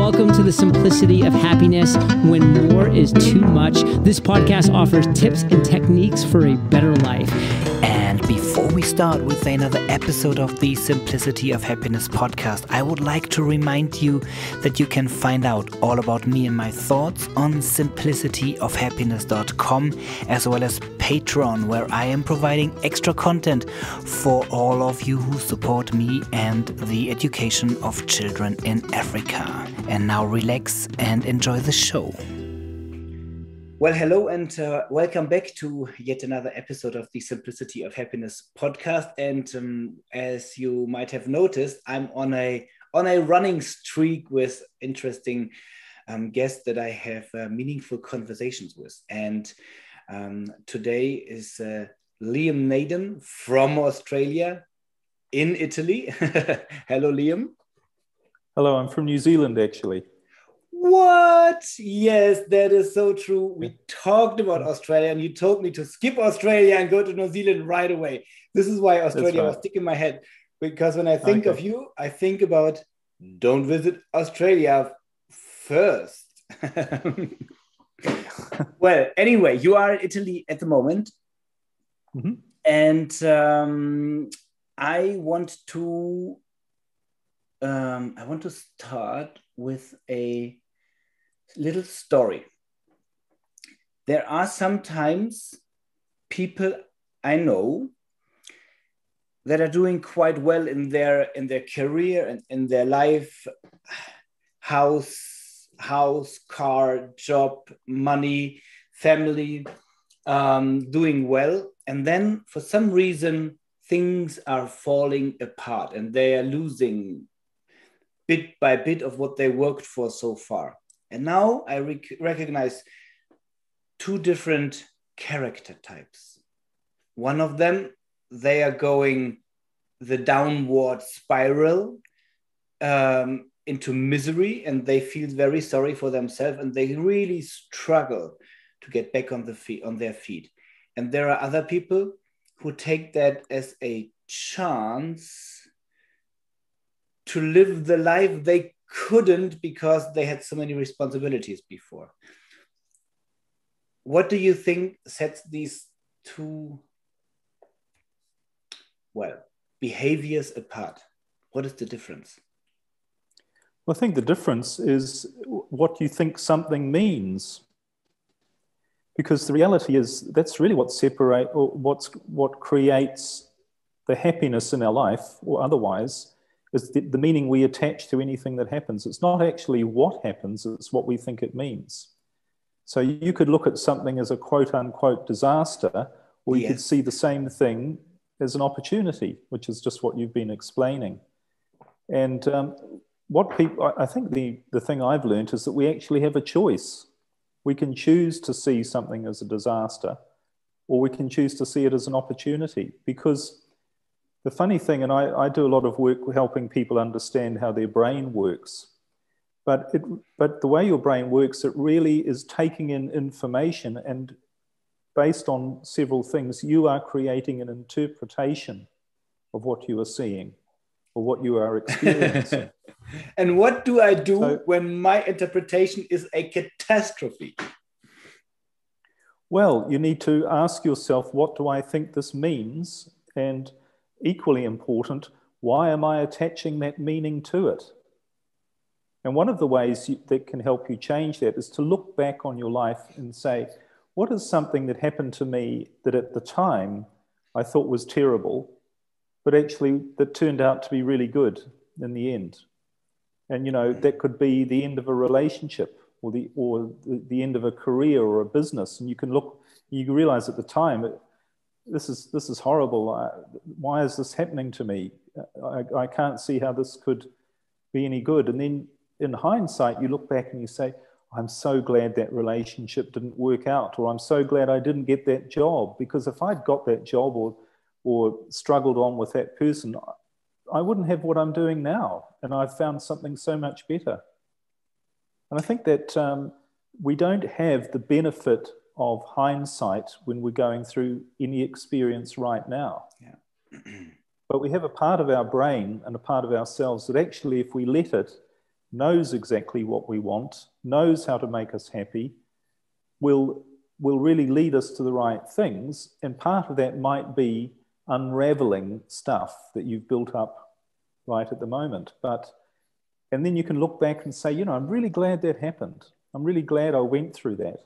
welcome to the simplicity of happiness when more is too much. This podcast offers tips and techniques for a better life. And before we start with another episode of the Simplicity of Happiness podcast, I would like to remind you that you can find out all about me and my thoughts on simplicityofhappiness.com, as well as Patreon, where I am providing extra content for all of you who support me and the education of children in Africa. And now relax and enjoy the show. Well, hello and welcome back to yet another episode of the Simplicity of Happiness podcast. And as you might have noticed, I'm on a running streak with interesting guests that I have meaningful conversations with. And today is Liam Naden from Australia in Italy. Hello, Liam. Hello, I'm from New Zealand, actually. What? Yes, that is so true. We talked about Australia and you told me to skip Australia and go to New Zealand right away. This is why Australia was sticking in my head. Because when I think of you, I think about don't visit Australia first. Well, anyway, you are in Italy at the moment. Mm-hmm. And I want to start with a little story. There are sometimes people I know that are doing quite well in their career and in their life, house, car, job, money, family, doing well. And then for some reason, things are falling apart and they are losing bit by bit of what they worked for so far. And now I recognize two different character types. One of them, they are going the downward spiral into misery, and they feel very sorry for themselves, and they really struggle to get back on their feet. And there are other people who take that as a chance to live the life they couldn't because they had so many responsibilities before. What do you think sets these two, behaviors apart? What is the difference? Well, I think the difference is what you think something means. Because the reality is that's really what what creates the happiness in our life, or otherwise, is the meaning we attach to anything that happens. It's not actually what happens, it's what we think it means. So you could look at something as a quote-unquote disaster, or you could see the same thing as an opportunity, which is just what you've been explaining. And I think the thing I've learned is that we actually have a choice. We can choose to see something as a disaster, or we can choose to see it as an opportunity. Because the funny thing, and I do a lot of work helping people understand how their brain works, but the way your brain works, it really is taking in information, and based on several things, you are creating an interpretation of what you are seeing or what you are experiencing. And what do I do when my interpretation is a catastrophe? Well, you need to ask yourself, what do I think this means? And equally important, why am I attaching that meaning to it? And one of the ways that can help you change that is to look back on your life and say, what is something that happened to me that at the time I thought was terrible, but actually that turned out to be really good in the end? And, that could be the end of a relationship or the end of a career or a business. And you realize at the time, this is horrible. Why is this happening to me? I can't see how this could be any good. And then in hindsight, you look back and you say, I'm so glad that relationship didn't work out, or I'm so glad I didn't get that job, because if I'd got that job or struggled on with that person, I wouldn't have what I'm doing now. And I've found something so much better. And I think that we don't have the benefit of hindsight when we're going through any experience right now. Yeah. But we have a part of our brain and a part of ourselves that actually, if we let it, knows exactly what we want, knows how to make us happy, will really lead us to the right things. And part of that might be unraveling stuff that you've built up right at the moment. And then you can look back and say, I'm really glad that happened. I'm really glad I went through that.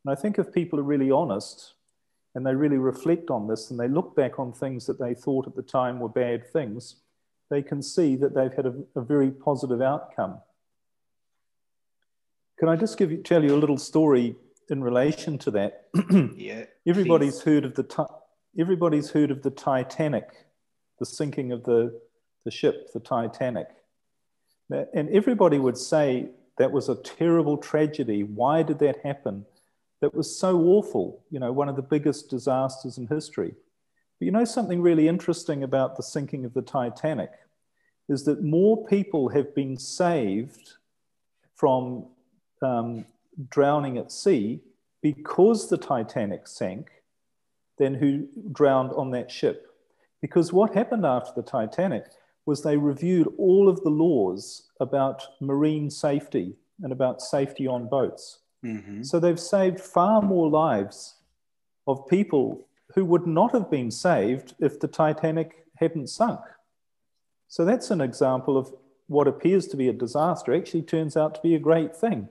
And I think if people are really honest and they really reflect on this and they look back on things that they thought at the time were bad things, they can see that they've had a very positive outcome. Can I just tell you a little story in relation to that? Yeah. Everybody's heard of the Titanic, the sinking of the ship, the Titanic. And everybody would say that was a terrible tragedy. Why did that happen? That was so awful, one of the biggest disasters in history. But something really interesting about the sinking of the Titanic is that more people have been saved from drowning at sea because the Titanic sank than who drowned on that ship. Because what happened after the Titanic was they reviewed all of the laws about marine safety and about safety on boats. Mm-hmm. So they've saved far more lives of people who would not have been saved if the Titanic hadn't sunk. So that's an example of what appears to be a disaster actually turns out to be a great thing.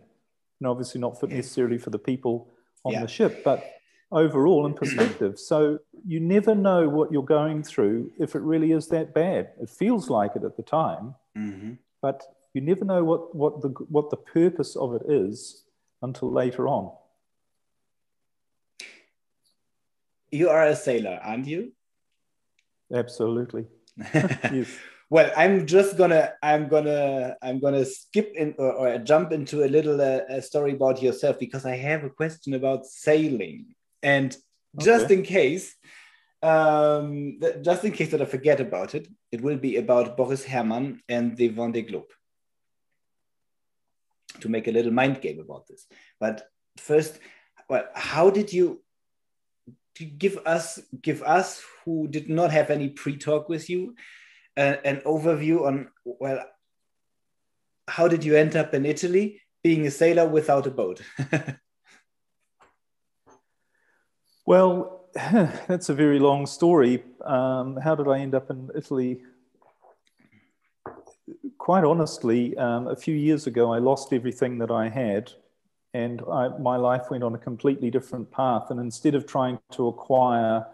And obviously not necessarily for the people on the ship, but overall in perspective. So you never know what you're going through if it really is that bad. It feels like it at the time, but you never know what the purpose of it is until later on. You are a sailor, aren't you? Absolutely. Yes. Well, I'm gonna skip in or jump into a little story about yourself, because I have a question about sailing. And just in case that I forget about it, it will be about Boris Herrmann and the Vendée Globe, to make a little mind game about this. But first, well, how did you give us who did not have any pre-talk with you an overview on, well, how did you end up in Italy being a sailor without a boat? Well, that's a very long story. How did I end up in Italy? Quite honestly, a few years ago, I lost everything that I had, and my life went on a completely different path. And instead of trying to acquire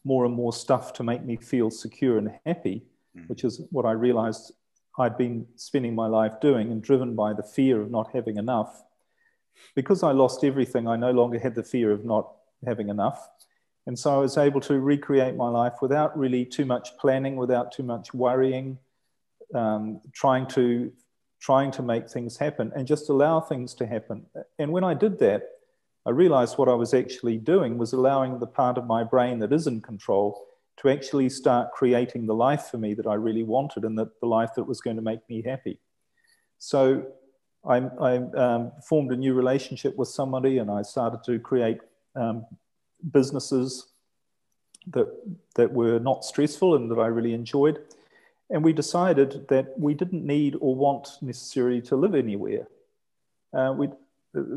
more and more stuff to make me feel secure and happy, which is what I realized I'd been spending my life doing, and driven by the fear of not having enough, because I lost everything, I no longer had the fear of not having enough. And so I was able to recreate my life without really too much planning, without too much worrying, trying to make things happen and just allow things to happen. And when I did that, I realized what I was actually doing was allowing the part of my brain that is in control to actually start creating the life for me that I really wanted, and the life that was going to make me happy. So I formed a new relationship with somebody, and I started to create businesses that were not stressful and that I really enjoyed. And we decided that we didn't need or want necessarily to live anywhere.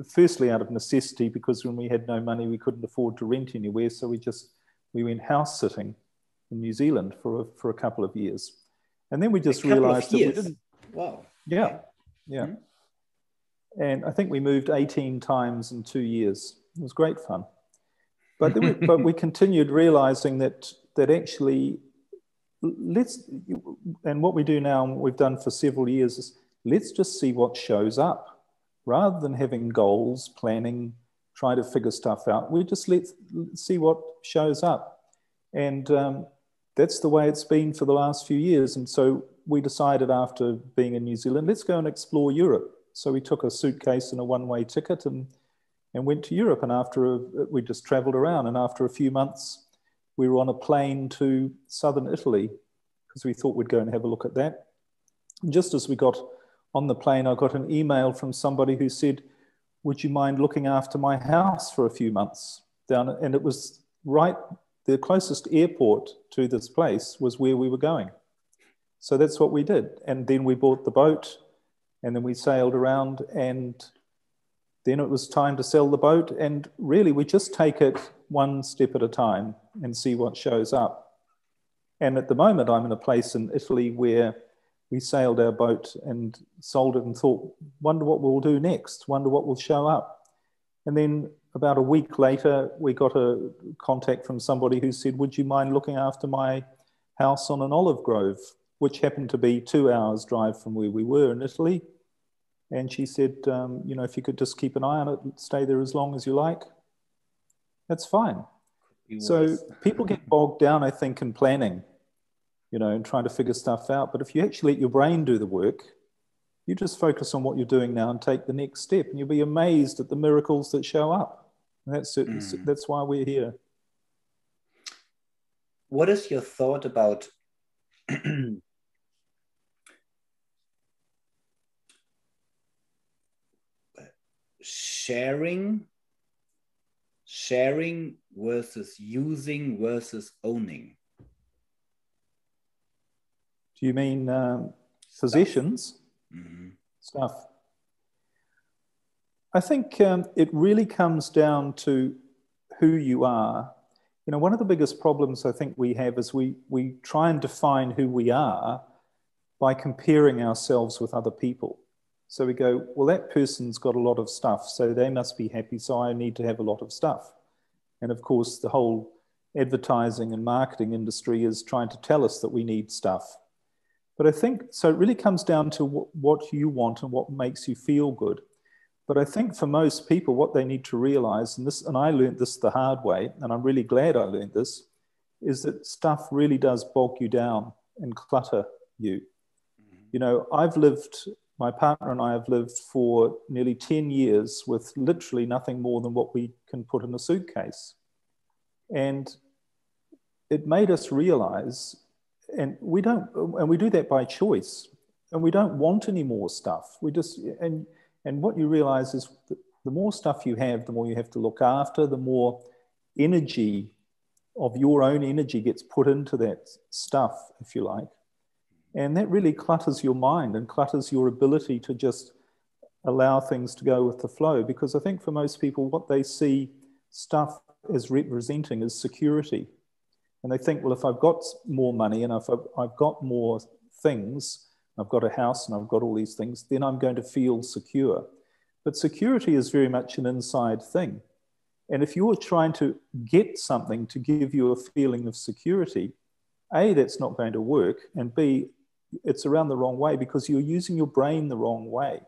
Firstly, out of necessity, because when we had no money, we couldn't afford to rent anywhere. So we went house sitting in New Zealand for a couple of years. And then we just realized that we didn't. Wow. Yeah. Yeah. Mm-hmm. And I think we moved 18 times in 2 years. It was great fun. But then we continued realizing that actually, and what we do now, and what we've done for several years, is let's just see what shows up. Rather than having goals, planning, trying to figure stuff out, we just let's see what shows up. And that's the way it's been for the last few years. And so we decided, after being in New Zealand, let's go and explore Europe. So we took a suitcase and a one-way ticket and went to Europe. And we just traveled around. And after a few months, we were on a plane to southern Italy, because we thought we'd go and have a look at that. And just as we got on the plane, I got an email from somebody who said, would you mind looking after my house for a few months down? And it was right, the closest airport to this place was where we were going. So that's what we did. And then we bought the boat And then we sailed around, and then it was time to sell the boat. And really, we just take it one step at a time and see what shows up. And at the moment, I'm in a place in Italy where we sailed our boat and sold it and thought, wonder what we'll do next, wonder what will show up. And then about a week later, we got a contact from somebody who said, would you mind looking after my house on an olive grove, which happened to be 2 hours drive from where we were in Italy. And she said, you know, if you could just keep an eye on it and stay there as long as you like, that's fine. So people get bogged down, I think, in planning, you know, and trying to figure stuff out. But if you actually let your brain do the work, you just focus on what you're doing now and take the next step, and you'll be amazed at the miracles that show up. And that's why we're here. What is your thought about sharing versus using versus owning? Do you mean possessions? Stuff. I think it really comes down to who you are. You know, one of the biggest problems I think we have is we try and define who we are by comparing ourselves with other people. So we go, well, that person's got a lot of stuff, so they must be happy, so I need to have a lot of stuff. And of course, the whole advertising and marketing industry is trying to tell us that we need stuff. But I think, so it really comes down to what you want and what makes you feel good. But I think for most people, what they need to realize, and I learned this the hard way, and I'm really glad I learned this, is that stuff really does bog you down and clutter you. You know, my partner and I have lived for nearly 10 years with literally nothing more than what we can put in a suitcase. And it made us realize, and we do that by choice, and we don't want any more stuff. And what you realize is that the more stuff you have, the more you have to look after, the more energy of your own energy gets put into that stuff, if you like. And that really clutters your mind and clutters your ability to just allow things to go with the flow. Because I think for most people, what they see stuff as representing is security. And they think, well, if I've got more money and if I've got more things, I've got a house and I've got all these things, then I'm going to feel secure. But security is very much an inside thing. And if you're trying to get something to give you a feeling of security, A, that's not going to work, and B, it's around the wrong way because you're using your brain the wrong way.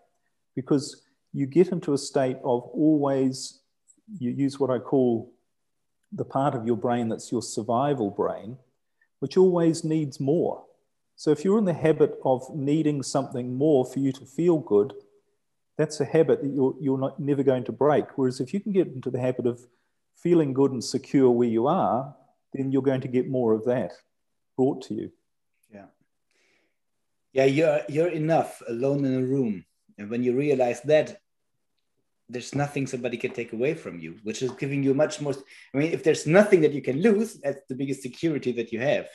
Because you get into a state of always, you use what I call the part of your brain that's your survival brain, which always needs more. So if you're in the habit of needing something more for you to feel good, that's a habit that you're never going to break. Whereas if you can get into the habit of feeling good and secure where you are, then you're going to get more of that brought to you. Yeah, you're enough alone in a room. And when you realize that, there's nothing somebody can take away from you, which is giving you much more. I mean, if there's nothing that you can lose, that's the biggest security that you have.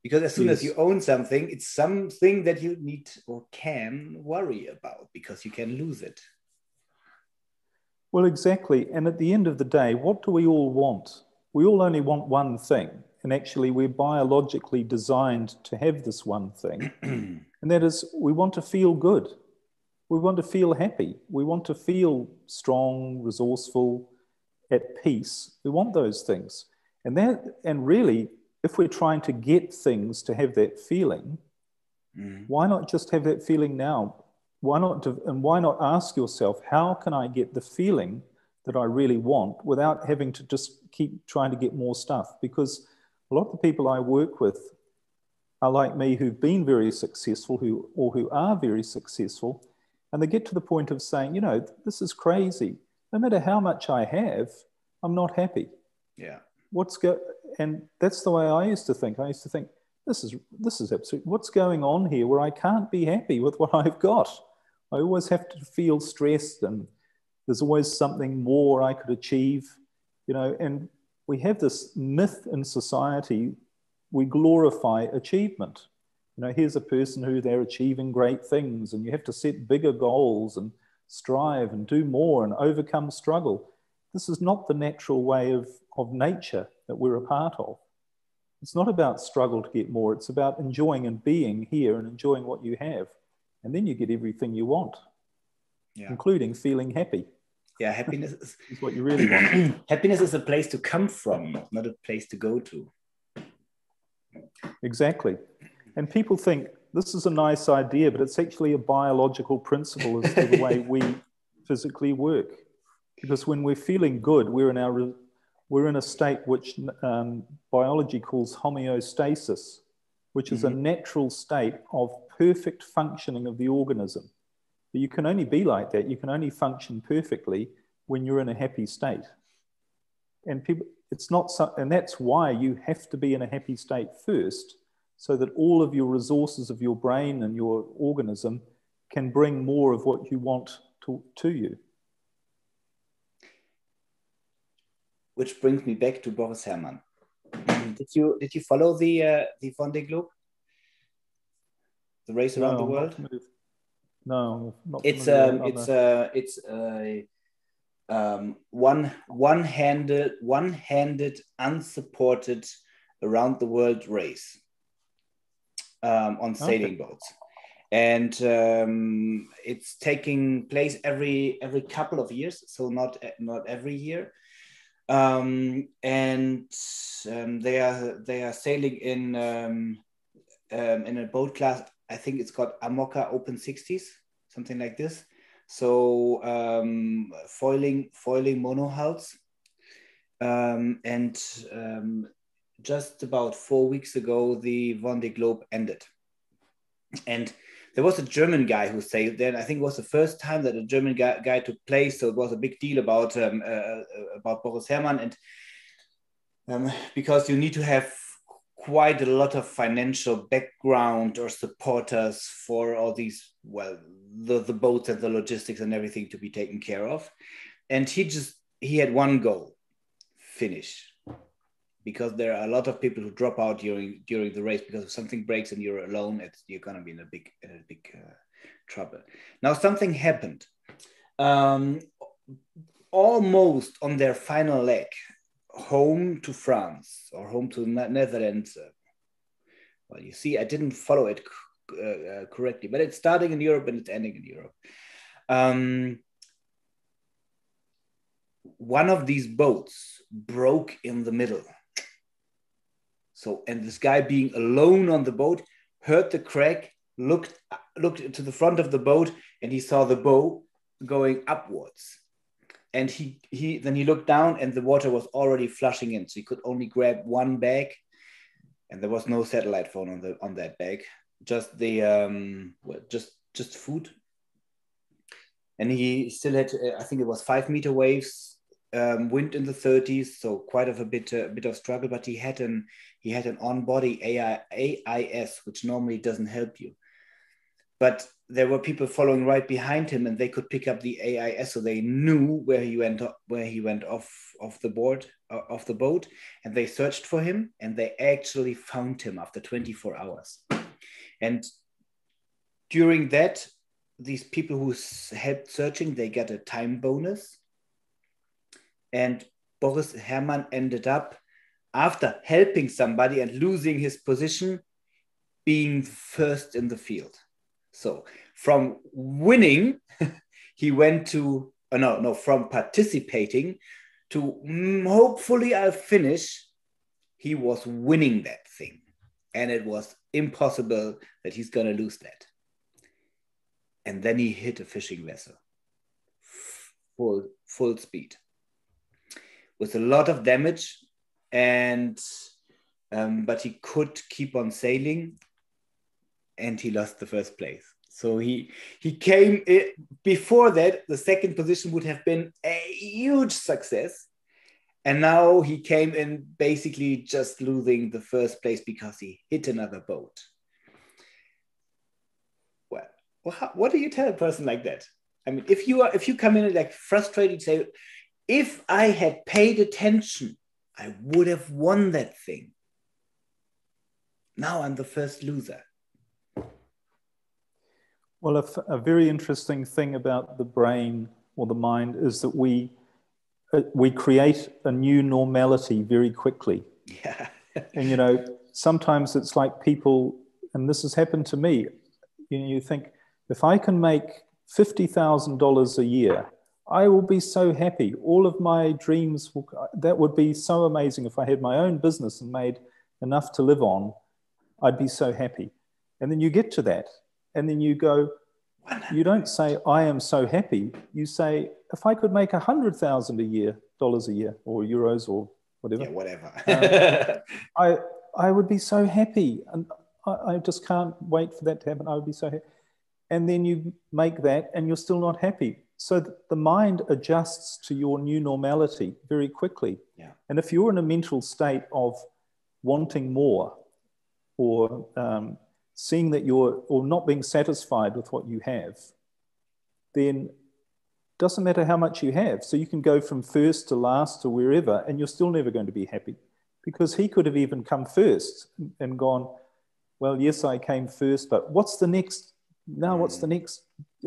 Because as soon as you own something, it's something that you need or can worry about because you can lose it. Well, exactly. And at the end of the day, what do we all want? We all only want one thing. And actually, we're biologically designed to have this one thing. And that is, we want to feel good. We want to feel happy. We want to feel strong, resourceful, at peace. We want those things. And really, if we're trying to get things to have that feeling, why not just have that feeling now? Why not ask yourself, how can I get the feeling that I really want without having to just keep trying to get more stuff? Because a lot of the people I work with are like me, who've been very successful, who are very successful, and they get to the point of saying, you know, this is crazy. No matter how much I have, I'm not happy. Yeah. And that's the way I used to think. I used to think, this is absolute. What's going on here where I can't be happy with what I've got? I always have to feel stressed, and there's always something more I could achieve, you know. And we have this myth in society. We glorify achievement. You know, here's a person who they're achieving great things, and you have to set bigger goals and strive and do more and overcome struggle. This is not the natural way of nature that we're a part of. It's not about struggle to get more. It's about enjoying and being here and enjoying what you have. And then you get everything you want, including feeling happy. Yeah, happiness is what you really want. Happiness is a place to come from, not a place to go to. Exactly. And people think this is a nice idea, but it's actually a biological principle as to the way we physically work. Because when we're feeling good, we're in a state which biology calls homeostasis, which is a natural state of perfect functioning of the organism. But you can only be like that. You can only function perfectly when you're in a happy state. And people, and that's why you have to be in a happy state first, so that all of your resources of your brain and your organism can bring more of what you want to you. Which brings me back to Boris Herrmann. Did you follow the Vendée Globe, the race around the world? No, not. It's one-handed, unsupported around the world race on sailing boats, and it's taking place every couple of years, so not every year. And they are sailing in a boat class. I think it's called Amoca Open 60s, something like this. So foiling monohulls, and just about 4 weeks ago, the Vendée Globe ended, and there was a German guy who sailed there. I think it was the first time that a German guy took place, so it was a big deal about Boris Herrmann, and because you need to have quite a lot of financial background or supporters for all these, well, the boats and the logistics and everything to be taken care of. And he had one goal: finish. Because there are a lot of people who drop out during the race, because if something breaks and you're alone, you're going to be in a big trouble. Now something happened. Almost on their final leg, home to France or home to the Netherlands. Well, you see, I didn't follow it correctly, but it's starting in Europe and it's ending in Europe. One of these boats broke in the middle. So, and this guy, being alone on the boat, heard the crack, looked to the front of the boat, and he saw the bow going upwards. And then he looked down, and the water was already flushing in. So he could only grab one bag, and there was no satellite phone on that bag, just just food. And he still had, I think it was 5 meter waves. Wind in the 30s, so quite a bit of struggle, but he had an on-body AIS, which normally doesn't help you. But there were people following right behind him, and they could pick up the AIS, so they knew where he went off the boat, and they searched for him, and they actually found him after 24 hours. And during that, these people who helped searching, they got a time bonus. And Boris Herrmann ended up, after helping somebody and losing his position, being first in the field. So from winning, he went to, from participating to hopefully I'll finish. He was winning that thing. And it was impossible that he's going to lose that. And then he hit a fishing vessel, full speed, with a lot of damage, and but he could keep on sailing, and he lost the first place. So he came in, before that, the second position would have been a huge success, and now he came in basically just losing the first place because he hit another boat. Well, what do you tell a person like that? I mean, if you come in like frustrated, say, if I had paid attention, I would have won that thing. Now I'm the first loser. Well, a very interesting thing about the brain or the mind is that we create a new normality very quickly. Yeah. And, you know, sometimes it's like people, and this has happened to me, you know, you think, if I can make $50,000 a year, I will be so happy. All of my dreams, that would be so amazing. If I had my own business and made enough to live on, I'd be so happy. And then you get to that, and then you go, you don't say, I am so happy. You say, if I could make 100,000 dollars a year, or euros, or whatever. Yeah, whatever. I would be so happy. And I just can't wait for that to happen. I would be so happy. And then you make that and you're still not happy. So the mind adjusts to your new normality very quickly. Yeah. And if you're in a mental state of wanting more, or seeing that or not being satisfied with what you have, then it doesn't matter how much you have. So you can go from first to last to wherever, and you're still never going to be happy, because he could have even come first and gone, well, yes, I came first, but what's the next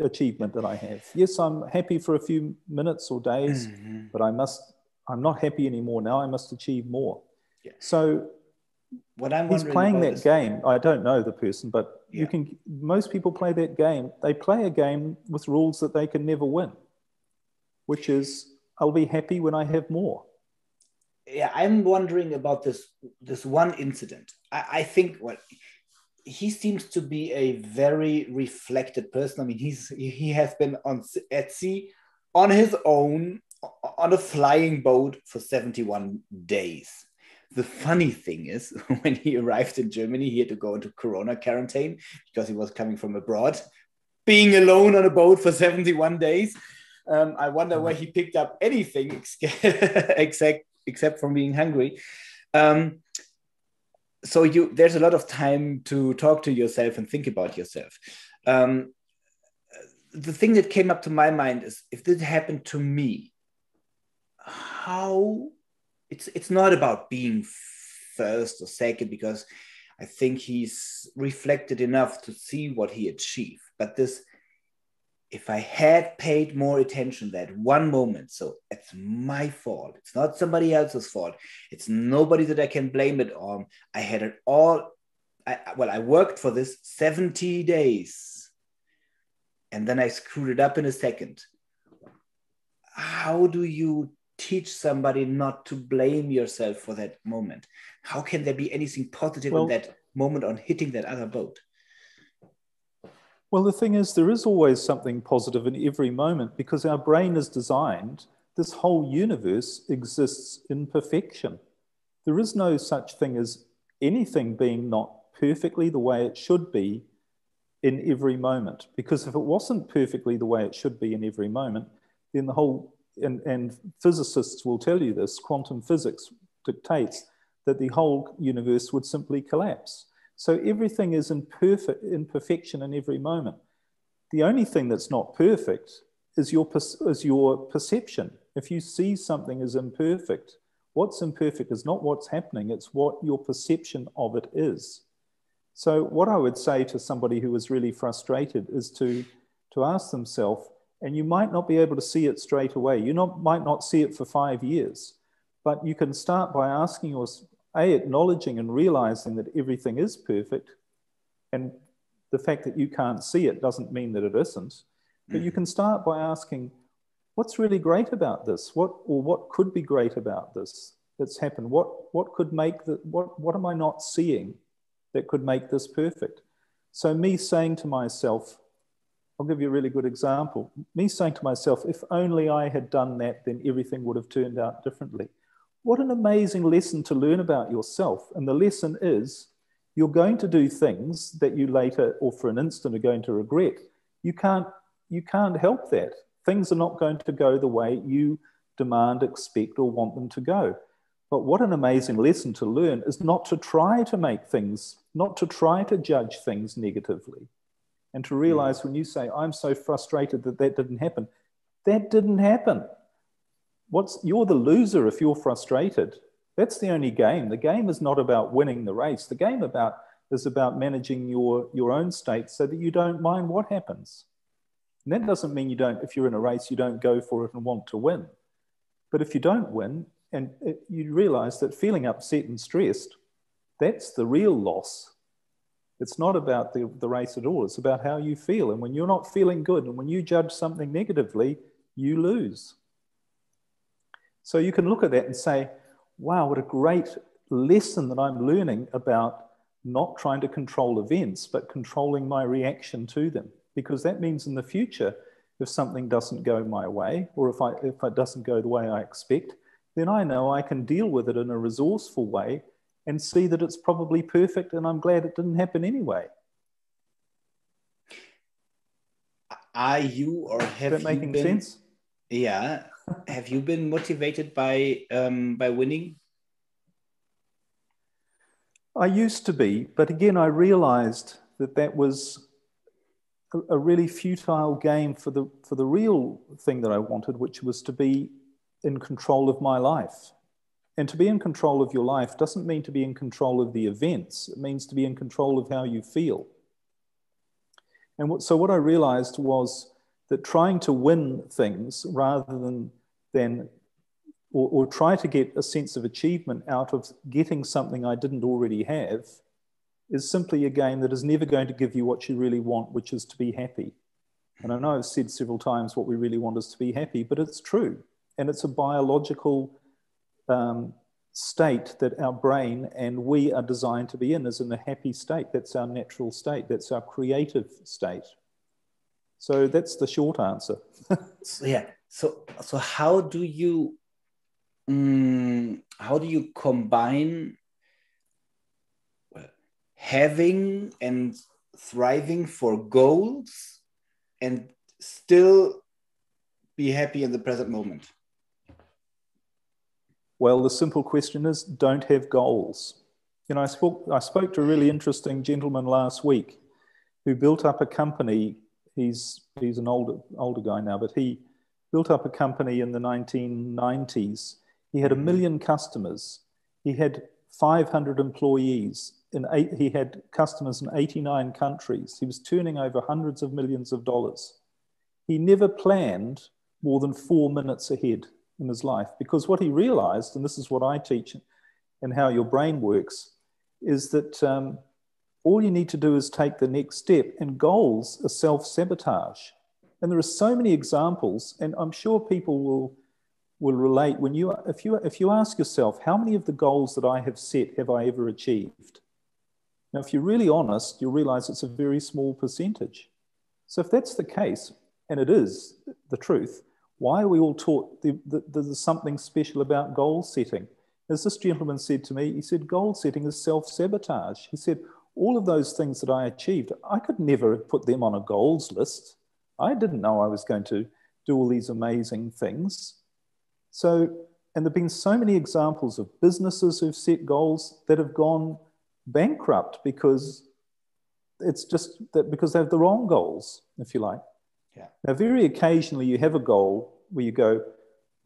achievement that I have? Yes, I'm happy for a few minutes or days, but I'm not happy anymore now. I must achieve more. Yeah. So what I'm he's playing that game. I don't know the person, but most people play that game. They play a game with rules that they can never win, which is, I'll be happy when I have more. Yeah, I'm wondering about this one incident. I think he seems to be a very reflected person. I mean, he has been at sea on his own on a flying boat for 71 days. The funny thing is, when he arrived in Germany, he had to go into Corona quarantine because he was coming from abroad. Being alone on a boat for 71 days. I wonder where he picked up anything except from being hungry. So there's a lot of time to talk to yourself and think about yourself. The thing that came up to my mind is, if this happened to me, how it's not about being first or second, because I think he's reflected enough to see what he achieved. But if I had paid more attention that one moment, so it's my fault. It's not somebody else's fault. It's nobody that I can blame it on. I had it all. I worked for this 70 days and then I screwed it up in a second. How do you teach somebody not to blame yourself for that moment? How can there be anything positive in that moment on hitting that other boat? Well, the thing is, there is always something positive in every moment, because our brain is designed, this whole universe exists in perfection. There is no such thing as anything being not perfectly the way it should be in every moment. Because if it wasn't perfectly the way it should be in every moment, then the whole, and physicists will tell you this, quantum physics dictates that the whole universe would simply collapse. So everything is in perfection in every moment. The only thing that's not perfect is your perception. If you see something as imperfect, what's imperfect is not what's happening, it's what your perception of it is. So what I would say to somebody who is really frustrated is to ask themselves, and you might not be able to see it straight away, might not see it for 5 years, but you can start by asking yourself, acknowledging and realizing that everything is perfect, and the fact that you can't see it doesn't mean that it isn't. But you can start by asking, what's really great about this? What could be great about this that's happened? What could make what am I not seeing that could make this perfect? So me saying to myself, I'll give you a really good example. Me saying to myself, if only I had done that, then everything would have turned out differently. What an amazing lesson to learn about yourself. And the lesson is, you're going to do things that you later, or for an instant, are going to regret. You can't help that. Things are not going to go the way you demand, expect, or want them to go. But what an amazing lesson to learn is not to try to make things, not to try to judge things negatively. And to realize when you say, I'm so frustrated that didn't happen, that didn't happen. You're the loser if you're frustrated. That's the only game. The game is not about winning the race. The game is about managing your own state so that you don't mind what happens. And that doesn't mean you don't, if you're in a race, you don't go for it and want to win. But if you don't win, and you realize that feeling upset and stressed, that's the real loss. It's not about the race at all. It's about how you feel. And when you're not feeling good, and when you judge something negatively, you lose. So you can look at that and say, wow, what a great lesson that I'm learning about not trying to control events, but controlling my reaction to them. Because that means in the future, if something doesn't go my way, or if it doesn't go the way I expect, then I know I can deal with it in a resourceful way and see that it's probably perfect, and I'm glad it didn't happen anyway. Are you, or have Is that making sense? Yeah. Have you been motivated by winning? I used to be, but again, I realized that was a really futile game for the real thing that I wanted, which was to be in control of my life. And to be in control of your life doesn't mean to be in control of the events. It means to be in control of how you feel. And so what I realized was that trying to win things rather than or try to get a sense of achievement out of getting something I didn't already have is simply a game that is never going to give you what you really want, which is to be happy. And I know I've said several times what we really want is to be happy, but it's true. And it's a biological state that our brain and we are designed to be in, is in a happy state. That's our natural state. That's our creative state. So that's the short answer. So how do you combine having and thriving for goals and still be happy in the present moment? Well, the simple question is, don't have goals. You know, I spoke to a really interesting gentleman last week who built up a company. He's an older guy now, but he built up a company in the 1990s. He had 1 million customers. He had 500 employees. He had customers in 89 countries. He was turning over hundreds of millions of dollars. He never planned more than 4 minutes ahead in his life, because what he realized, and this is what I teach and how your brain works, is that all you need to do is take the next step, and goals are self-sabotage. And there are so many examples, and I'm sure people will relate when if you ask yourself, how many of the goals that I have set have I ever achieved? Now, if you're really honest, you'll realize it's a very small percentage. So if that's the case, and it is the truth, why are we all taught there's something special about goal setting? As this gentleman said to me, he said, goal setting is self-sabotage. He said, all of those things that I achieved, I could never have put them on a goals list. I didn't know I was going to do all these amazing things. So, and there have been so many examples of businesses who've set goals that have gone bankrupt because it's just that because they have the wrong goals, if you like. Yeah. Now, very occasionally you have a goal where you go,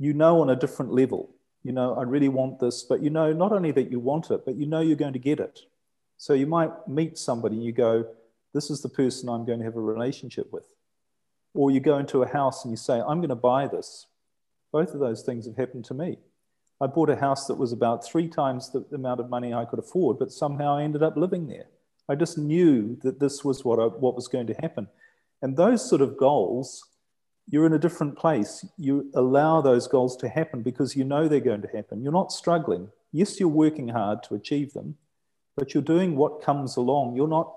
you know, on a different level, you know, I really want this, but you know, not only that you want it, but you know you're going to get it. So you might meet somebody and you go, this is the person I'm going to have a relationship with. Or you go into a house and you say, I'm going to buy this. Both of those things have happened to me. I bought a house that was about 3 times the amount of money I could afford, but somehow I ended up living there. I just knew that this was what was going to happen. And those sort of goals, you're in a different place. You allow those goals to happen because you know they're going to happen. You're not struggling. Yes, you're working hard to achieve them, but you're doing what comes along. You're not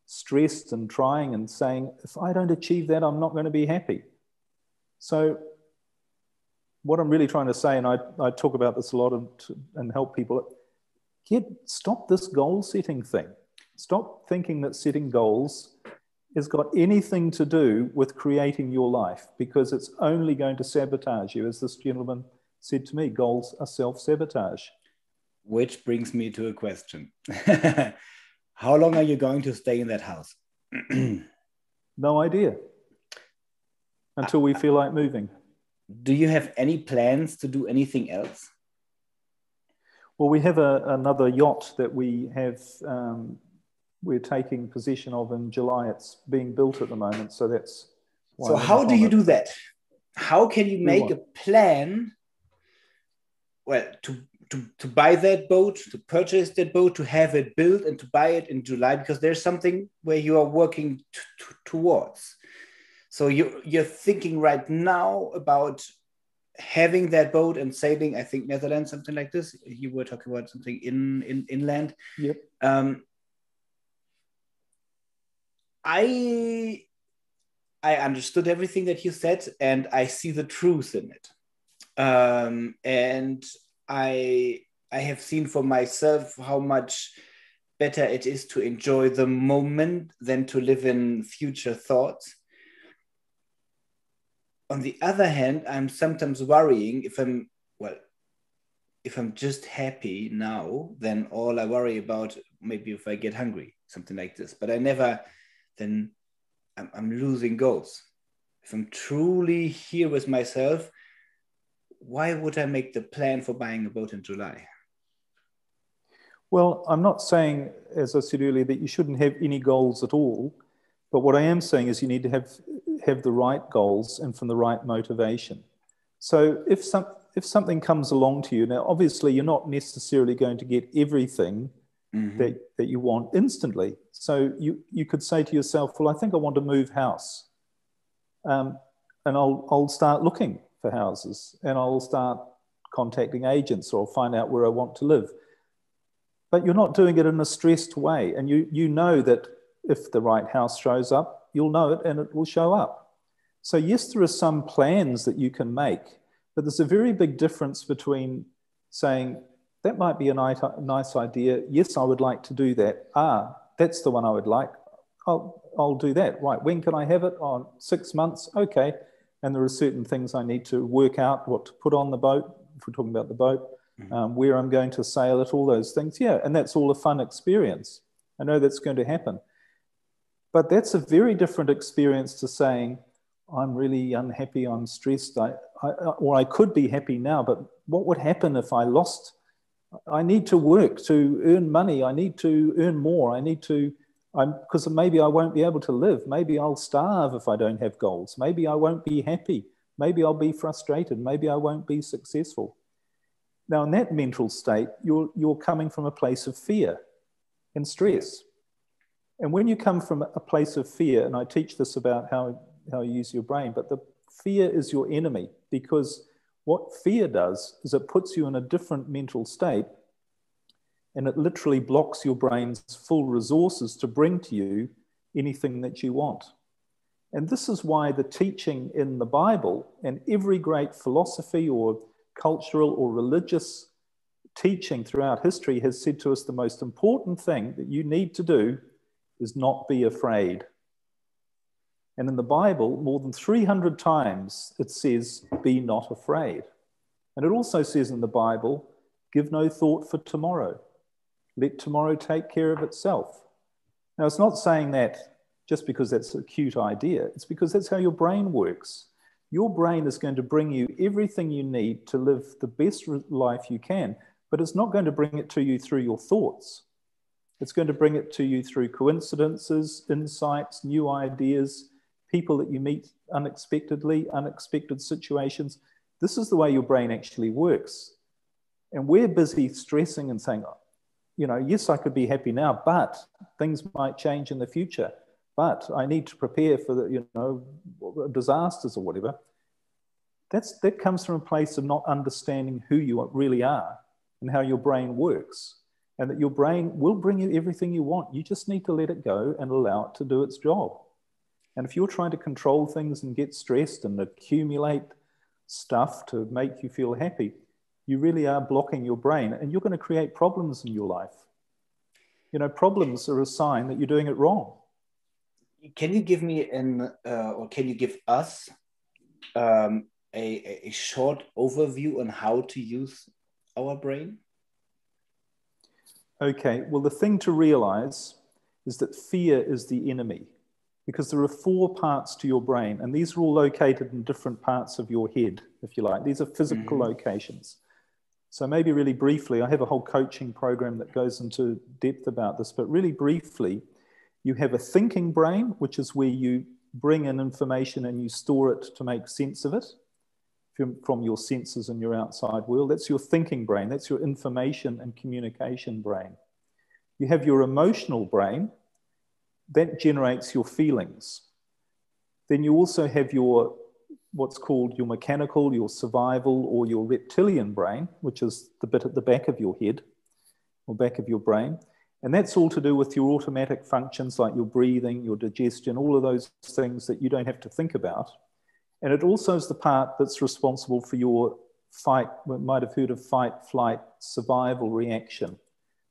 stressed and trying and saying, if I don't achieve that, I'm not going to be happy. So what I'm really trying to say, and I talk about this a lot and help people, stop this goal setting thing. Stop thinking that setting goals has got anything to do with creating your life, because it's only going to sabotage you. As this gentleman said to me, goals are self-sabotage. Which brings me to a question. How long are you going to stay in that house? No idea. Until we feel like moving. Do you have any plans to do anything else? Well, we have another yacht that we have we're taking possession of in July. It's being built at the moment, so that's why. So how do you do that? How can you make a plan? Well, to buy that boat, to purchase that boat, to have it built, and to buy it in July, because there's something where you are working towards. So you're thinking right now about having that boat and sailing, I think Netherlands, something like this. You were talking about something inland. Yep. I understood everything that you said, and I see the truth in it. And I have seen for myself how much better it is to enjoy the moment than to live in future thoughts. On the other hand, I'm sometimes worrying if I'm just happy now, then all I worry about, maybe if I get hungry, something like this. But then I'm losing goals. If I'm truly here with myself, why would I make the plan for buying a boat in July? Well, I'm not saying, as I said earlier, that you shouldn't have any goals at all. But what I am saying is you need to have the right goals and from the right motivation. So if something comes along to you, now obviously you're not necessarily going to get everything that you want instantly. So you could say to yourself, well, I think I want to move house. And I'll start looking for houses, and I'll start contacting agents, or I'll find out where I want to live. But you're not doing it in a stressed way. And you know that if the right house shows up, you'll know it and it will show up. So yes, there are some plans that you can make, but there's a very big difference between saying, that might be a nice idea. Yes, I would like to do that. That's the one I would like. I'll do that. Right, when can I have it? 6 months, okay. And there are certain things I need to work out, what to put on the boat, if we're talking about the boat, where I'm going to sail it, all those things. Yeah, and that's all a fun experience. I know that's going to happen. But that's a very different experience to saying, I'm really unhappy, I'm stressed, or I could be happy now, but what would happen if I lost? I need to work to earn money. I need to earn more. Because maybe I won't be able to live. Maybe I'll starve if I don't have goals. Maybe I won't be happy. Maybe I'll be frustrated. Maybe I won't be successful. Now, in that mental state, you're coming from a place of fear and stress. And when you come from a place of fear, and I teach this about how you use your brain, but the fear is your enemy, because what fear does is it puts you in a different mental state, and it literally blocks your brain's full resources to bring to you anything that you want. And this is why the teaching in the Bible and every great philosophy or cultural or religious teaching throughout history has said to us the most important thing that you need to do is not be afraid. And in the Bible, more than 300 times it says, be not afraid. And it also says in the Bible, give no thought for tomorrow. Let tomorrow take care of itself. Now, it's not saying that just because that's a cute idea. It's because that's how your brain works. Your brain is going to bring you everything you need to live the best life you can, but it's not going to bring it to you through your thoughts. It's going to bring it to you through coincidences, insights, new ideas, people that you meet unexpectedly, unexpected situations. This is the way your brain actually works. And we're busy stressing and saying, yes, I could be happy now, but things might change in the future. But I need to prepare for the, disasters or whatever. That comes from a place of not understanding who you really are and how your brain works. And that your brain will bring you everything you want. You just need to let it go and allow it to do its job. And if you're trying to control things and get stressed and accumulate stuff to make you feel happy, you really are blocking your brain, and you're going to create problems in your life. Problems are a sign that you're doing it wrong. Can you give me or can you give us a short overview on how to use our brain? Okay, well, the thing to realize is that fear is the enemy, because there are 4 parts to your brain, and these are all located in different parts of your head, if you like. These are physical locations. So maybe really briefly, I have a whole coaching program that goes into depth about this, but really briefly, you have a thinking brain, which is where you bring in information and you store it to make sense of it from your senses and your outside world. That's your thinking brain. That's your information and communication brain. You have your emotional brain. That generates your feelings. Then you also have your what's called your mechanical, your survival, or your reptilian brain, which is the bit at the back of your head or back of your brain. And that's all to do with your automatic functions like your breathing, your digestion, all of those things that you don't have to think about. And it also is the part that's responsible for your fight, you might have heard of fight, flight, survival reaction.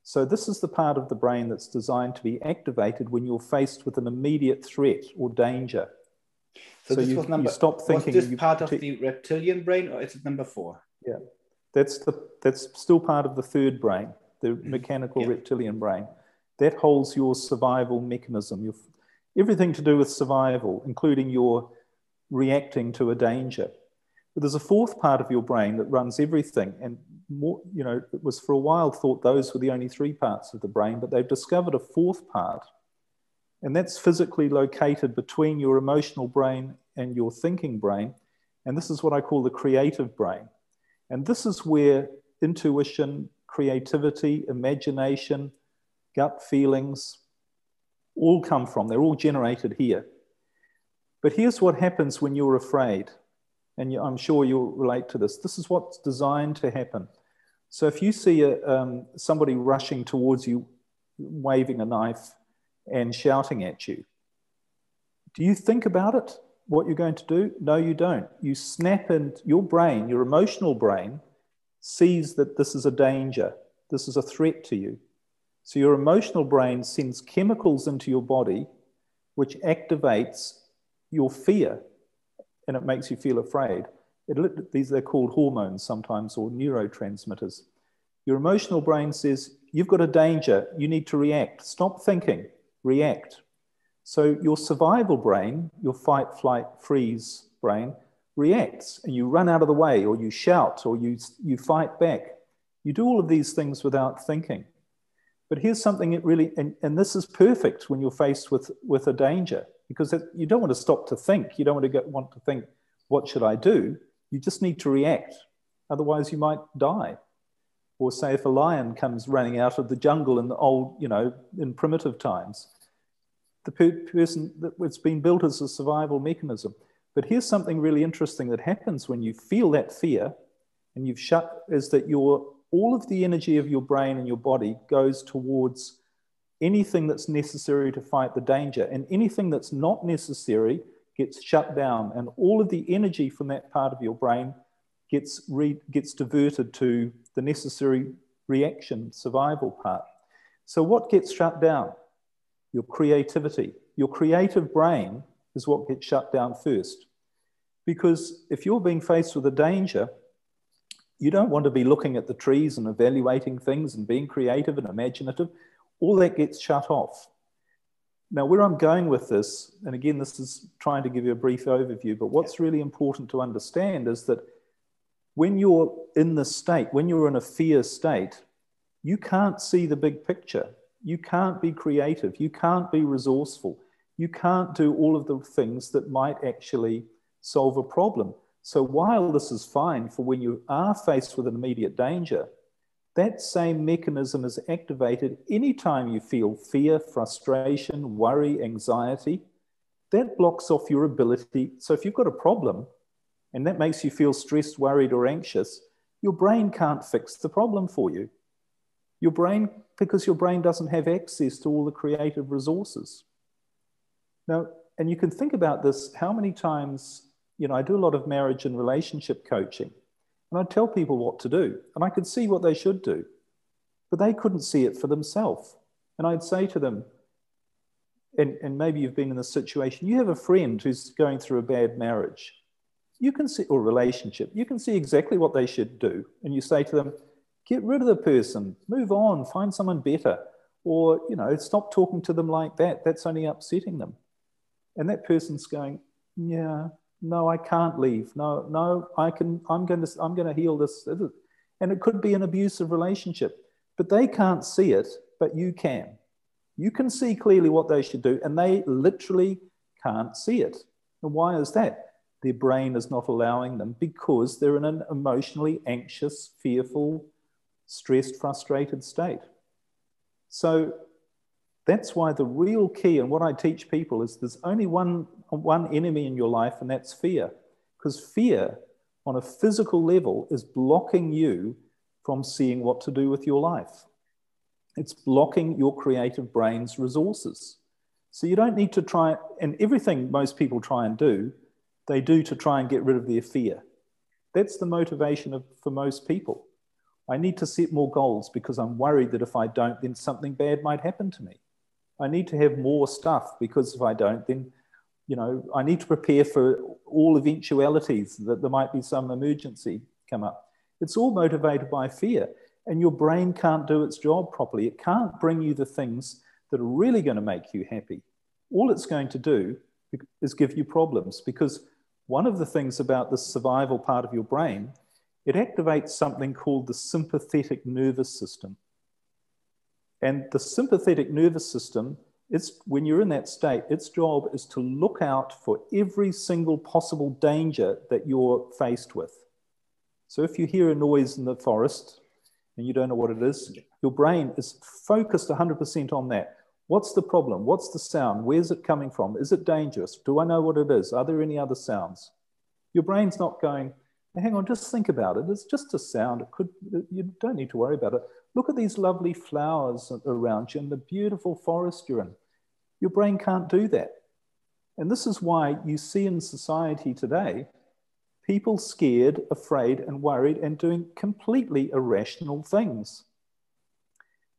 So this is the part of the brain that's designed to be activated when you're faced with an immediate threat or danger. So this you stop thinking. Was this part of the reptilian brain, or is it number 4? Yeah, that's still part of the third brain, the mechanical reptilian brain. That holds your survival mechanism, everything to do with survival, including your reacting to a danger. But there's a fourth part of your brain that runs everything, and more, it was for a while thought those were the only 3 parts of the brain, but they've discovered a fourth part, and that's physically located between your emotional brain and your thinking brain. And this is what I call the creative brain. And this is where intuition, creativity, imagination, gut feelings all come from. They're all generated here. But here's what happens when you're afraid. And I'm sure you'll relate to this. This is what's designed to happen. So if you see somebody rushing towards you, waving a knife and shouting at you, do you think about it, what you're going to do? No, you don't. You snap, and your brain, your emotional brain, sees that this is a danger. This is a threat to you. So your emotional brain sends chemicals into your body which activates your fear, and it makes you feel afraid. They're called hormones sometimes, or neurotransmitters. Your emotional brain says, you've got a danger, you need to react. Stop thinking, react. So your survival brain, your fight, flight, freeze brain, reacts, and you run out of the way, or you shout, or you fight back. You do all of these things without thinking. But here's something that really, and this is perfect when you're faced with a danger, because you don't want to stop to think. You don't want to think, what should I do? You just need to react. Otherwise, you might die. Or say if a lion comes running out of the jungle in the old, in primitive times, the person, it's been built as a survival mechanism. But here's something really interesting that happens when you feel that fear and you've shut, is that all of the energy of your brain and your body goes towards anything that's necessary to fight the danger, and anything that's not necessary gets shut down, and all of the energy from that part of your brain gets diverted to the necessary reaction, survival part. So what gets shut down? Your creativity. Your creative brain is what gets shut down first. Because if you're being faced with a danger, you don't want to be looking at the trees and evaluating things and being creative and imaginative. All that gets shut off. Now, where I'm going with this, and again, this is trying to give you a brief overview, but what's really important to understand is that when you're in this state, when you're in a fear state, you can't see the big picture. You can't be creative. You can't be resourceful. You can't do all of the things that might actually solve a problem. So while this is fine for when you are faced with an immediate danger, that same mechanism is activated anytime you feel fear, frustration, worry, anxiety. That blocks off your ability. So if you've got a problem and that makes you feel stressed, worried, or anxious, your brain can't fix the problem for you. Because your brain doesn't have access to all the creative resources. Now, and you can think about this, how many times, I do a lot of marriage and relationship coaching, and I tell people what to do, and I could see what they should do, but they couldn't see it for themselves. And I'd say to them, and maybe you've been in this situation, you have a friend who's going through a bad marriage, you can see, or relationship, you can see exactly what they should do. And you say to them, get rid of the person, move on, find someone better, or, stop talking to them like that. That's only upsetting them. And that person's going, yeah, no, I can't leave. No, I'm going to heal this. And it could be an abusive relationship, but they can't see it, but you can. You can see clearly what they should do, and they literally can't see it. And why is that? Their brain is not allowing them because they're in an emotionally anxious, fearful, stressed, frustrated state. So that's why the real key, and what I teach people, is there's only one enemy in your life, and that's fear. Because fear, on a physical level, is blocking you from seeing what to do with your life. It's blocking your creative brain's resources. So you don't need to try, and everything most people try and do, they do to try and get rid of their fear. That's the motivation for most people. I need to set more goals because I'm worried that if I don't, then something bad might happen to me. I need to have more stuff because if I don't, then, you know, I need to prepare for all eventualities, that there might be some emergency come up. It's all motivated by fear, and your brain can't do its job properly. It can't bring you the things that are really going to make you happy. All it's going to do is give you problems, because one of the things about the survival part of your brain, it activates something called the sympathetic nervous system. And the sympathetic nervous system, when you're in that state, its job is to look out for every single possible danger that you're faced with. So if you hear a noise in the forest and you don't know what it is, your brain is focused 100% on that. What's the problem? What's the sound? Where's it coming from? Is it dangerous? Do I know what it is? Are there any other sounds? Your brain's not going, hang on, just think about it. It's just a sound. You don't need to worry about it. Look at these lovely flowers around you and the beautiful forest you're in. Your brain can't do that. And this is why you see in society today, people scared, afraid, and worried and doing completely irrational things.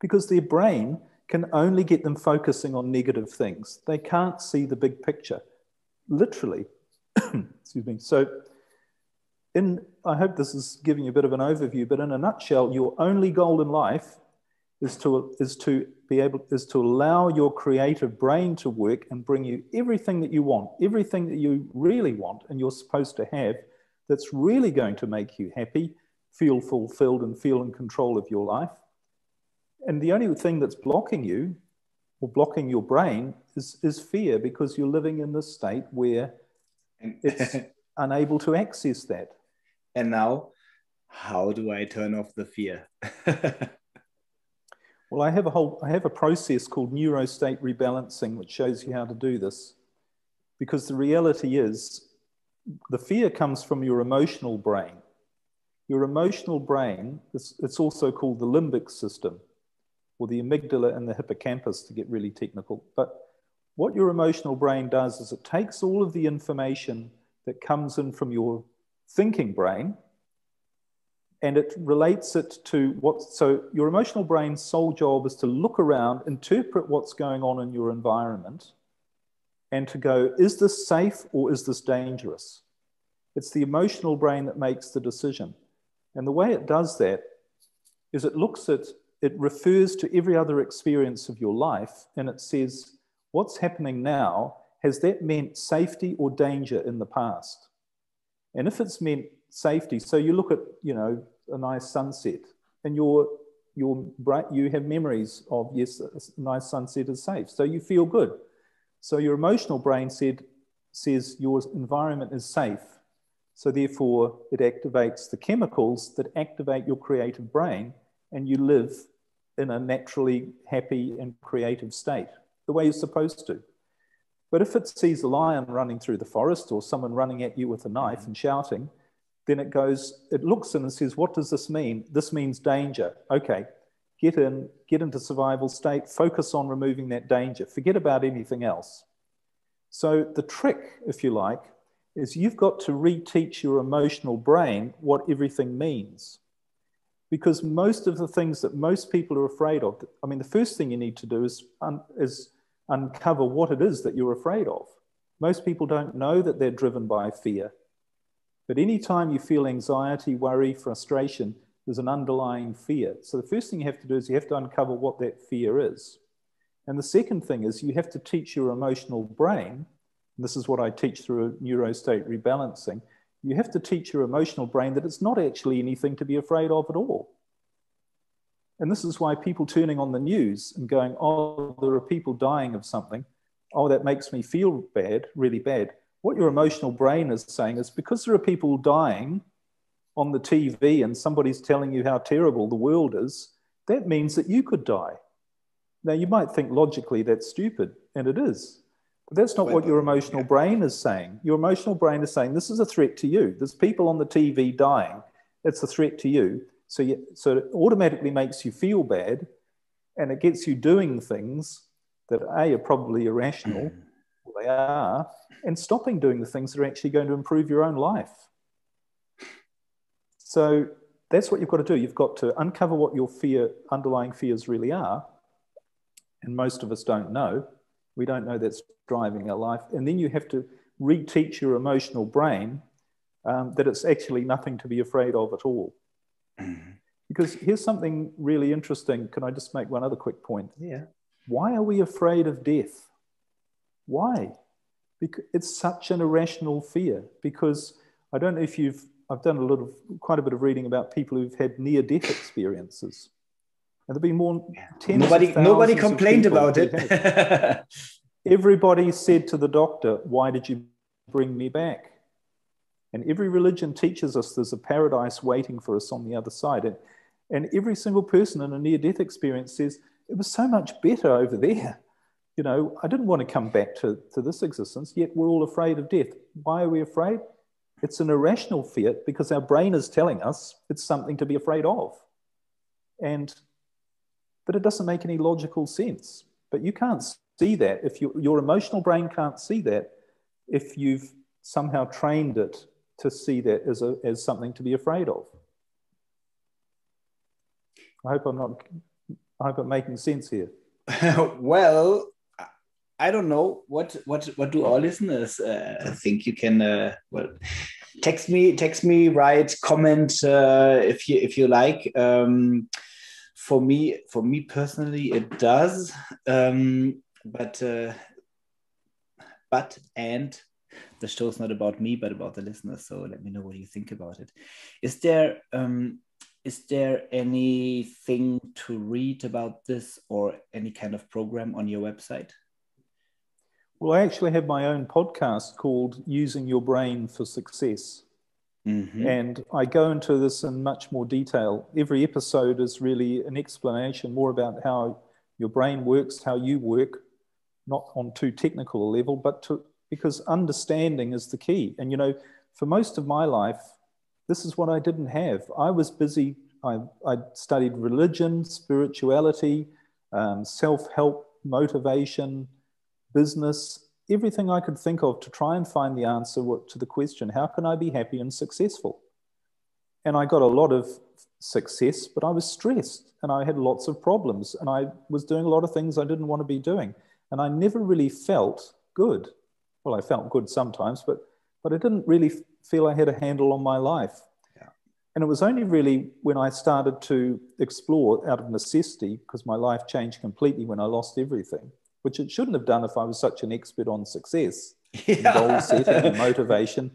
Because their brain can only get them focusing on negative things. They can't see the big picture, literally. Excuse me. So I hope this is giving you a bit of an overview, but in a nutshell, your only goal in life is to allow your creative brain to work and bring you everything that you want, everything that you really want and you're supposed to have, that's really going to make you happy, feel fulfilled, and feel in control of your life. And the only thing that's blocking you or blocking your brain is fear, because you're living in this state where it's unable to access that. And now, how do I turn off the fear? Well, I have a process called Neuro-State Rebalancing, which shows you how to do this. Because the reality is, the fear comes from your emotional brain. Your emotional brain, it's also called the limbic system, or the amygdala and the hippocampus, to get really technical. But what your emotional brain does is it takes all of the information that comes in from your thinking brain, and it relates it to so your emotional brain's sole job is to look around, interpret what's going on in your environment, and to go, is this safe or is this dangerous? It's the emotional brain that makes the decision. And the way it does that is it refers to every other experience of your life, and it says, what's happening now, has that meant safety or danger in the past? And if it's meant safety, so you look at, a nice sunset, and you have memories of, yes, a nice sunset is safe, so you feel good. So your emotional brain says your environment is safe, so therefore it activates the chemicals that activate your creative brain, and you live in a naturally happy and creative state, the way you're supposed to. But if it sees a lion running through the forest or someone running at you with a knife and shouting, then it looks in and says, what does this mean? This means danger. Okay, get into survival state, focus on removing that danger, forget about anything else. So the trick, if you like, is you've got to reteach your emotional brain what everything means. Because most of the things that most people are afraid of, the first thing you need to do is uncover what it is that you're afraid of. Most people don't know that they're driven by fear. But anytime you feel anxiety, worry, frustration, there's an underlying fear. So the first thing you have to do is you have to uncover what that fear is. And the second thing is you have to teach your emotional brain, and this is what I teach through Neuro-State Rebalancing, You have to teach your emotional brain that it's not actually anything to be afraid of at all. And this is why people turning on the news and going, oh, there are people dying of something. Oh, that makes me feel bad, really bad. What your emotional brain is saying is, because there are people dying on the TV and somebody's telling you how terrible the world is, that means that you could die. Now, you might think logically that's stupid, and it is. But that's not what your emotional brain is saying. Your emotional brain is saying, this is a threat to you. There's people on the TV dying. It's a threat to you. So it automatically makes you feel bad, and it gets you doing things that A, are probably irrational, they are, and stopping doing the things that are actually going to improve your own life. So that's what you've got to do. You've got to uncover what your underlying fears really are, and most of us don't know. We don't know that's driving our life. And then you have to reteach your emotional brain that it's actually nothing to be afraid of at all. Because here's something really interesting. Can I just make one other quick point? Yeah. Why are we afraid of death? Why? Because it's such an irrational fear. Because I don't know if I've done quite a bit of reading about people who've had near-death experiences. And there've been more tens of thousands nobody complained of about it. Everybody said to the doctor, why did you bring me back? And every religion teaches us there's a paradise waiting for us on the other side. And every single person in a near-death experience says, it was so much better over there. You know, I didn't want to come back to this existence, yet we're all afraid of death. Why are we afraid? It's an irrational fear because our brain is telling us it's something to be afraid of. But it doesn't make any logical sense. But you can't see that. If your emotional brain can't see that, if you've somehow trained it to see that as something to be afraid of. I hope I'm making sense here. Well, I don't know. What do our listeners think? You can text me, write, comment if you like. For me personally, it does. But the show's not about me, but about the listeners. So let me know what you think about it. Is there anything to read about this or any kind of program on your website? Well, I actually have my own podcast called Using Your Brain for Success. Mm-hmm. And I go into this in much more detail. Every episode is really an explanation more about how your brain works, how you work, not on too technical a level, but because understanding is the key. And, you know, for most of my life, this is what I didn't have. I was busy. I studied religion, spirituality, self-help, motivation, business, everything I could think of to try and find the answer to the question, how can I be happy and successful? And I got a lot of success, but I was stressed and I had lots of problems and I was doing a lot of things I didn't want to be doing. And I never really felt good. Well, I felt good sometimes, but I didn't really feel I had a handle on my life. Yeah. And it was only really when I started to explore out of necessity, because my life changed completely when I lost everything, which it shouldn't have done if I was such an expert on success, and goal setting and motivation.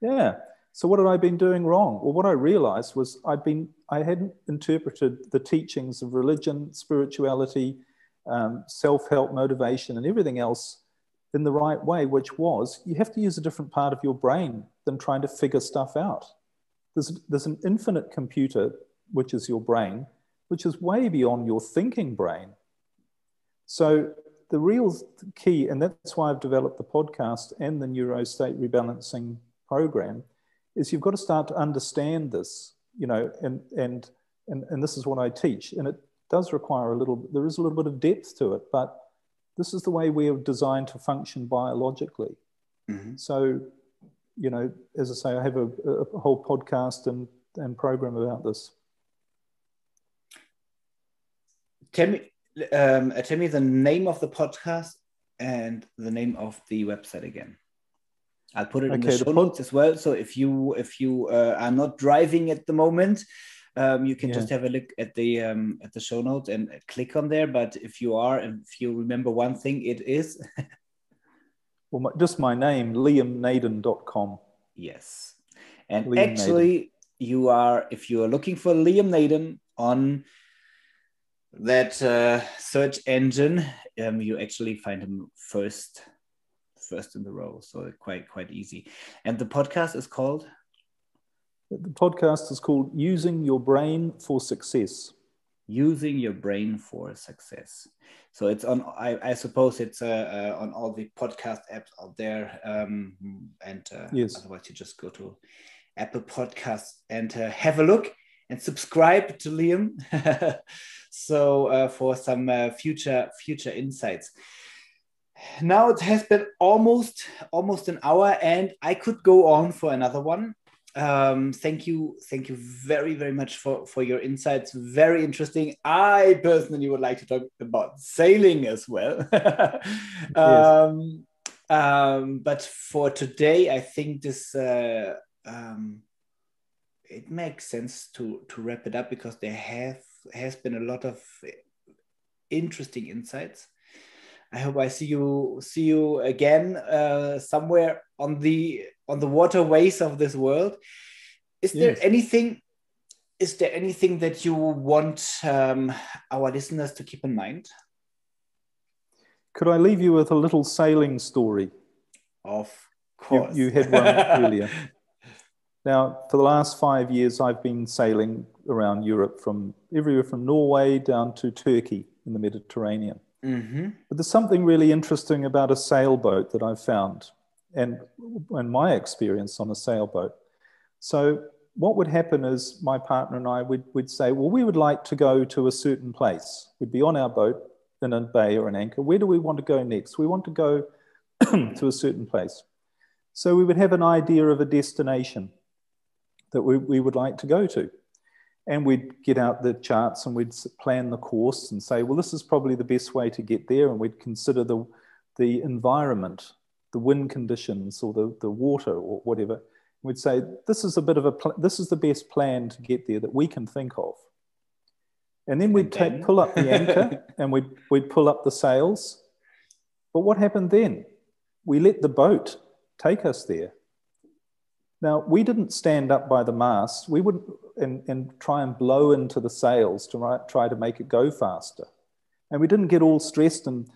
Yeah. So what had I been doing wrong? Well, what I realized was I hadn't interpreted the teachings of religion, spirituality, self-help, motivation, and everything else in the right way, which was you have to use a different part of your brain than trying to figure stuff out. There's an infinite computer, which is your brain, which is way beyond your thinking brain. So the real key, and that's why I've developed the podcast and the Neuro-State Rebalancing program, is you've got to start to understand this, you know, and this is what I teach. And it does require there is a little bit of depth to it, but this is the way we are designed to function biologically. Mm-hmm. So, you know, as I say, I have a whole podcast and program about this. Tell me the name of the podcast and the name of the website again. I'll put it in the show notes as well. So if you are not driving at the moment, you can just have a look at the show notes and click on there. But if you are, and if you remember one thing, it is well, just my name, liamnaden.com. Yes. And Liam actually, if you are looking for Liam Naden on that search engine, you actually find him first in the row. So quite easy. And the podcast is called? The podcast is called Using Your Brain for Success. Using Your Brain for Success. So it's on, I suppose it's on all the podcast apps out there. Yes. Otherwise you just go to Apple Podcasts and have a look and subscribe to Liam. So for some future insights. Now it has been almost an hour, and I could go on for another one. Thank you very, very much for your insights. Very interesting. I personally would like to talk about sailing as well. Yes. But for today, I think this it makes sense to wrap it up, because there has been a lot of interesting insights. I hope I see you again somewhere on the waterways of this world. Is there anything that you want our listeners to keep in mind? Could I leave you with a little sailing story? Of course. You had one earlier. Now, for the last 5 years, I've been sailing around Europe, from everywhere from Norway down to Turkey in the Mediterranean. Mm-hmm. But there's something really interesting about a sailboat that I've found, and my experience on a sailboat. So what would happen is my partner and I would say, well, we would like to go to a certain place. We'd be on our boat in a bay or an anchor. Where do we want to go next? We want to go to a certain place. So we would have an idea of a destination that we would like to go to. And we'd get out the charts and we'd plan the course and say, well, this is probably the best way to get there. And we'd consider the environment, the wind conditions, or the water, or whatever. We'd say, this is this is the best plan to get there that we can think of. And then we'd pull up the anchor and we'd pull up the sails. But what happened then? We let the boat take us there. Now, we didn't stand up by the mast. We wouldn't and try and blow into the sails to try to make it go faster. And we didn't get all stressed and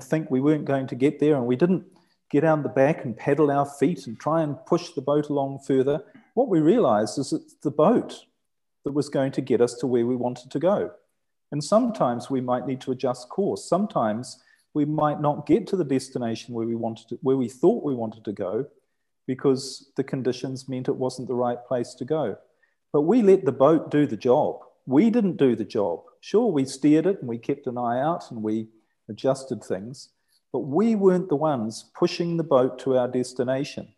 think we weren't going to get there. And we didn't get out the back and paddle our feet and try and push the boat along further. What we realized is it's the boat that was going to get us to where we wanted to go. And sometimes we might need to adjust course. Sometimes we might not get to the destination where we thought we wanted to go, because the conditions meant it wasn't the right place to go. But we let the boat do the job. We didn't do the job. Sure, we steered it and we kept an eye out and we adjusted things, but we weren't the ones pushing the boat to our destination.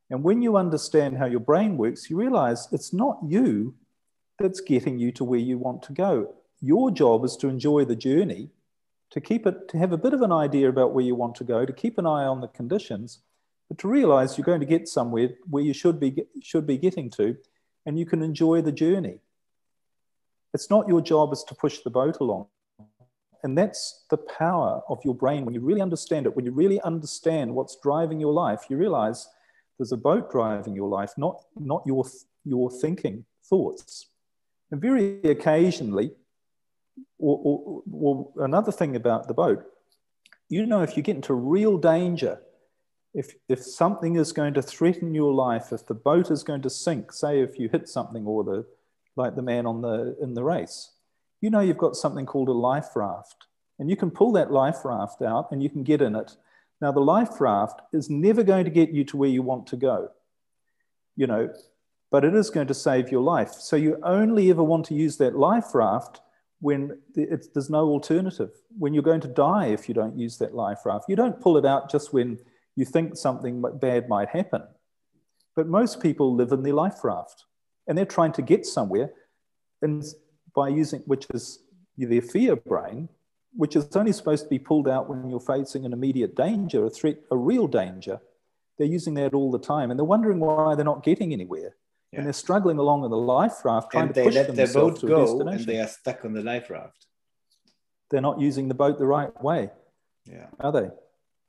And when you understand how your brain works, you realize it's not you that's getting you to where you want to go. Your job is to enjoy the journey, to have a bit of an idea about where you want to go, to keep an eye on the conditions, but to realize you're going to get somewhere where you should be getting to, and you can enjoy the journey. It's not your job is to push the boat along. And that's the power of your brain. When you really understand it, when you really understand what's driving your life, you realize there's a boat driving your life, not your thinking thoughts. And very occasionally, or another thing about the boat, if you get into real danger, if something is going to threaten your life, if the boat is going to sink, say if you hit something, or like the man in the race, you've got something called a life raft, and you can pull that life raft out and you can get in it. Now, the life raft is never going to get you to where you want to go, but it is going to save your life. So you only ever want to use that life raft when there's no alternative, when you're going to die if you don't use that life raft. You don't pull it out just when you think something bad might happen. But most people live in their life raft, and they're trying to get somewhere, and by using, which is their fear brain, which is only supposed to be pulled out when you're facing an immediate danger, a threat, a real danger. They're using that all the time, and they're wondering why they're not getting anywhere. Yeah. And they're struggling along in the life raft, trying to push themselves to a destination. And they are stuck on the life raft. They're not using the boat the right way, are they?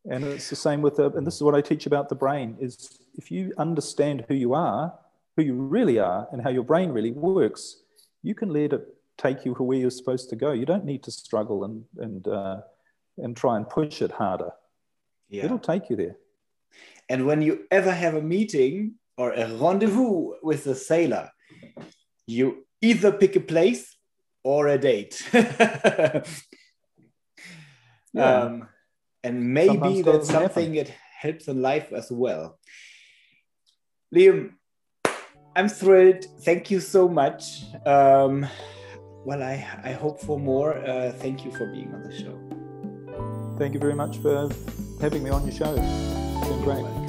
And it's the same with and this is what I teach about the brain, is if you understand who you are, who you really are, and how your brain really works, you can let it take you to where you're supposed to go. You don't need to struggle and try and push it harder. Yeah. It'll take you there. And when you ever have a meeting or a rendezvous with a sailor, you either pick a place or a date. Yeah. And maybe that's something that helps in life as well. Liam, I'm thrilled. Thank you so much. Well, I hope for more. Thank you for being on the show. Thank you very much for having me on your show. It's been great.